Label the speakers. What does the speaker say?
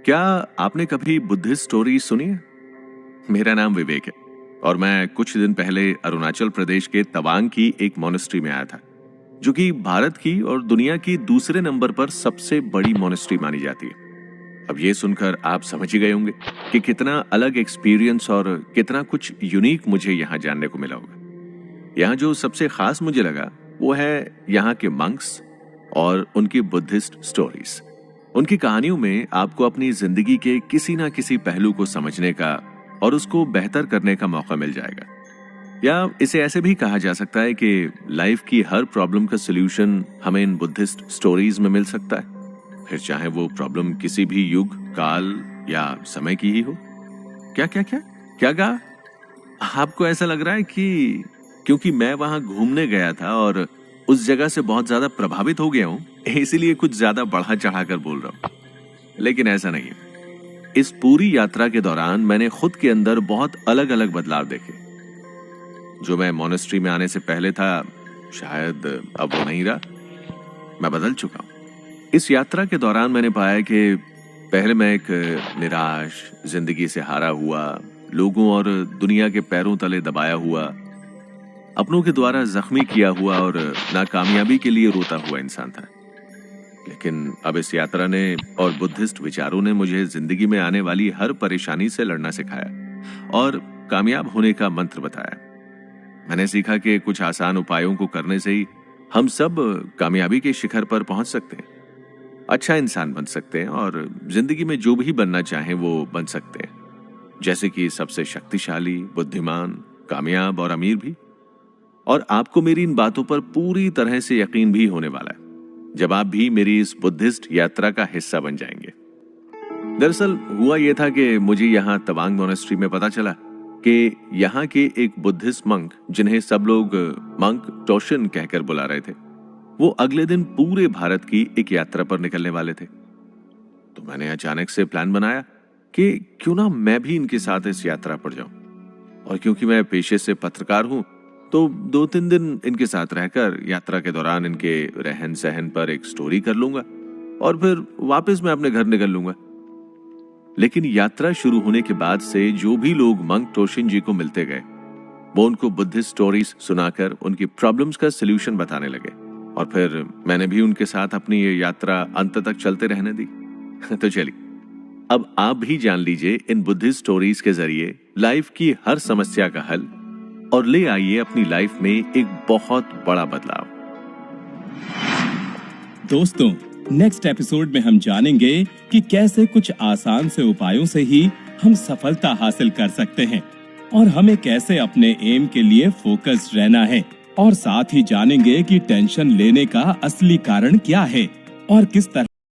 Speaker 1: क्या आपने कभी बुद्धिस्ट स्टोरी सुनी है? मेरा नाम विवेक है और मैं कुछ दिन पहले अरुणाचल प्रदेश के तवांग की एक मोनेस्ट्री में आया था, जो कि भारत की और दुनिया की दूसरे नंबर पर सबसे बड़ी मोनेस्ट्री मानी जाती है। अब ये सुनकर आप समझ ही गए होंगे कि कितना अलग एक्सपीरियंस और कितना कुछ यूनिक मुझे यहाँ जानने को मिला होगा। यहाँ जो सबसे खास मुझे लगा वो है यहाँ के मंक्स और उनकी बुद्धिस्ट स्टोरीज। उनकी कहानियों में आपको अपनी जिंदगी के किसी ना किसी पहलू को समझने का और उसको बेहतर करने का मौका मिल जाएगा। या इसे ऐसे भी कहा जा सकता है कि लाइफ की हर प्रॉब्लम का सलूशन हमें इन बुद्धिस्ट स्टोरीज में मिल सकता है, फिर चाहे वो प्रॉब्लम किसी भी युग, काल या समय की ही हो। क्या क्या क्या क्या कहा? आपको ऐसा लग रहा है कि क्योंकि मैं वहां घूमने गया था और उस जगह से बहुत ज्यादा प्रभावित हो गया हूं, इसीलिए कुछ ज्यादा बढ़ा चढ़ाकर बोल रहा हूं, लेकिन ऐसा नहीं है। इस पूरी यात्रा के दौरान मैंने खुद के अंदर बहुत अलग अलग बदलाव देखे। जो मैं मोनेस्ट्री में आने से पहले था, शायद अब वो नहीं रहा। मैं बदल चुका हूं। इस यात्रा के दौरान मैंने पाया कि पहले मैं एक निराश, जिंदगी से हारा हुआ, लोगों और दुनिया के पैरों तले दबाया हुआ, अपनों के द्वारा जख्मी किया हुआ और नाकामयाबी के लिए रोता हुआ इंसान था। लेकिन अब इस यात्रा ने और बुद्धिस्ट विचारों ने मुझे जिंदगी में आने वाली हर परेशानी से लड़ना सिखाया और कामयाब होने का मंत्र बताया। मैंने सीखा कि कुछ आसान उपायों को करने से ही हम सब कामयाबी के शिखर पर पहुंच सकते हैं, अच्छा इंसान बन सकते हैं और जिंदगी में जो भी बनना चाहें वो बन सकते हैं, जैसे कि सबसे शक्तिशाली, बुद्धिमान, कामयाब और अमीर भी। और आपको मेरी इन बातों पर पूरी तरह से यकीन भी होने वाला है जब आप भी मेरी इस बुद्धिस्ट यात्रा का हिस्सा बन जाएंगे। दरअसल हुआ यह था कि मुझे यहाँ तवांग मोनेस्ट्री में पता चला कि यहाँ के एक बुद्धिस्ट मंक, जिन्हें सब लोग मंक टोशिन कहकर बुला रहे थे, वो अगले दिन पूरे भारत की एक यात्रा पर निकलने वाले थे। तो मैंने अचानक से प्लान बनाया कि क्यों ना मैं भी इनके साथ इस यात्रा पर जाऊं। और क्योंकि मैं पेशे से पत्रकार हूं, तो 2-3 दिन इनके साथ रहकर यात्रा के दौरान इनके रहन सहन पर एक स्टोरी कर लूंगा और फिर वापस मैं अपने घर निकल लूंगा। लेकिन यात्रा शुरू होने के बाद से जो भी लोग मंक टोशिन जी को मिलते गए, वो उनको बुद्धिस्ट स्टोरीज सुनाकर उनकी प्रॉब्लम्स का सलूशन बताने लगे और फिर मैंने भी उनके साथ अपनी ये यात्रा अंत तक चलते रहने दी। तो चलिए अब आप भी जान लीजिए इन बुद्धिस्ट स्टोरीज के जरिए लाइफ की हर समस्या का हल और ले आइए अपनी लाइफ में एक बहुत बड़ा बदलाव।
Speaker 2: दोस्तों, नेक्स्ट एपिसोड में हम जानेंगे कि कैसे कुछ आसान से उपायों से ही हम सफलता हासिल कर सकते हैं और हमें कैसे अपने एम के लिए फोकस्ड रहना है, और साथ ही जानेंगे कि टेंशन लेने का असली कारण क्या है और किस तरह